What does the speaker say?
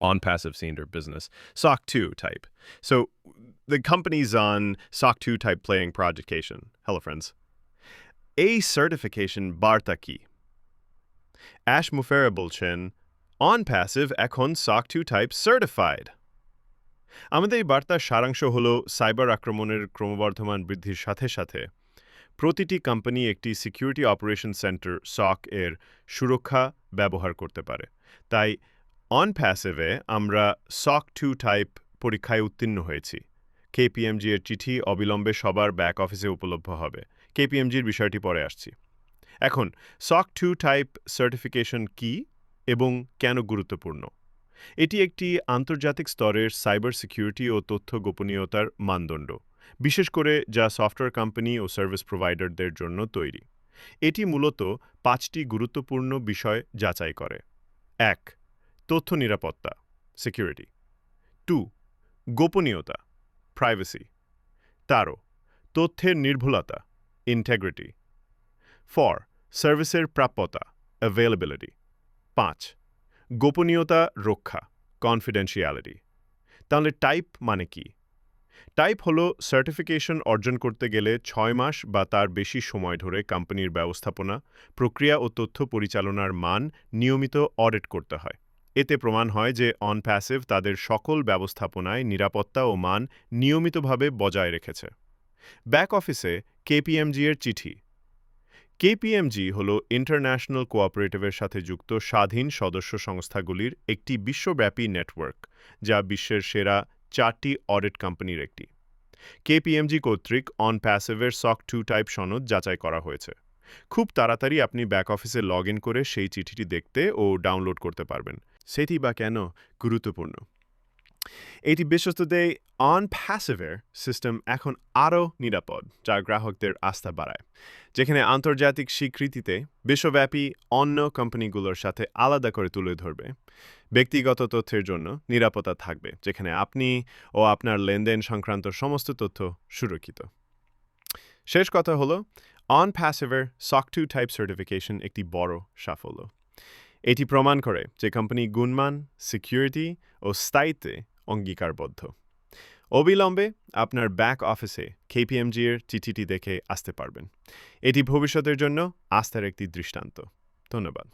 on passive seen or business. SOC 2 type. So the company's on SOC 2 type playing projectation. Hello, friends. A certification বার্তা কি? Ash Mufera বলছেন, on passive এখন SOC 2 type certified. আমাদের এই বার্তার সারাংশ হলো সাইবার আক্রমণের ক্রমবর্ধমান বৃদ্ধির সাথে সাথে প্রতিটি কোম্পানি একটি সিকিউরিটি অপারেশন সেন্টার SOC এর সুরক্ষা ব্যবহার করতে পারে। তাই অন প্যাসিভে আমরা SOC 2 টাইপ পরীক্ষায় উত্তীর্ণ হয়েছি। KPMG এর চিঠি অবিলম্বে সবার ব্যাক অফিসে উপলব্ধ হবে। KPMGর বিষয়টি পরে আসছি। এখন SOC 2 টাইপ সার্টিফিকেশন কি এবং কেন গুরুত্বপূর্ণ? এটি একটি আন্তর্জাতিক স্তরের সাইবার সিকিউরিটি ও তথ্য গোপনীয়তার মানদণ্ড, বিশেষ করে যা সফটওয়্যার কোম্পানি ও সার্ভিস প্রোভাইডারদের জন্য তৈরি। এটি মূলত ৫টি গুরুত্বপূর্ণ বিষয় যাচাই করে। ১. তথ্য নিরাপত্তা সিকিউরিটি। ২. গোপনীয়তা প্রাইভেসি। ১৩. তথ্যের নির্ভুলতা ইন্টেগ্রিটি। ৪. সার্ভিসের প্রাপ্যতা অ্যাভেলেবিলিটি। ৫. গোপনীয়তা রক্ষা কনফিডেন্সিয়ালিটি। তাহলে টাইপ মানে কি? টাইপ হলো সার্টিফিকেশন অর্জন করতে গেলে ৬ মাস বা তার বেশি সময় ধরে কোম্পানির ব্যবস্থাপনা, প্রক্রিয়া ও তথ্য পরিচালনার মান নিয়মিত অডিট করতে হয়। এতে প্রমাণ হয় যে অন প্যাসিভ তাদের সকল ব্যবস্থাপনায় নিরাপত্তা ও মান নিয়মিতভাবে বজায় রেখেছে। ব্যাক অফিসে KPMG এর চিঠি। KPMG হল ইন্টারন্যাশনাল কোঅপারেটিভের সাথে যুক্ত স্বাধীন সদস্য সংস্থাগুলির একটি বিশ্বব্যাপী নেটওয়ার্ক, যা বিশ্বের সেরা ৪টি অডিট কোম্পানির একটি। KPMG কর্তৃক অন প্যাসিভের SOC 2 টাইপ সনদ যাচাই করা হয়েছে। খুব তাড়াতাড়ি আপনি ব্যাক অফিসে লগ ইন করে সেই চিঠিটি দেখতে ও ডাউনলোড করতে পারবেন। সেটি বা কেন গুরুত্বপূর্ণ? এটি বিশ্বস্ত দেয় অন প্যাসিভের সিস্টেম এখন আরও নিরাপদ, যা গ্রাহকদের আস্থা বাড়ায়। যেখানে আন্তর্জাতিক স্বীকৃতিতে বিশ্বব্যাপী অন্য কোম্পানিগুলোর সাথে আলাদা করে তুলে ধরবে। ব্যক্তিগত তথ্যের জন্য নিরাপত্তা থাকবে, যেখানে আপনি ও আপনার লেনদেন সংক্রান্ত সমস্ত তথ্য সুরক্ষিত। শেষ কথা হলো, অন প্যাসিভের SOC 2 টাইপ সার্টিফিকেশন একটি বড় সাফল্য। এটি প্রমাণ করে যে কোম্পানি গুণমান, সিকিউরিটি ও স্থায়িত্বে অঙ্গীকারবদ্ধ। অবিলম্বে আপনার ব্যাক অফিসে KPMG এর চিঠিটি দেখে আসতে পারবেন। এটি ভবিষ্যতের জন্য আস্থার একটি দৃষ্টান্ত। ধন্যবাদ।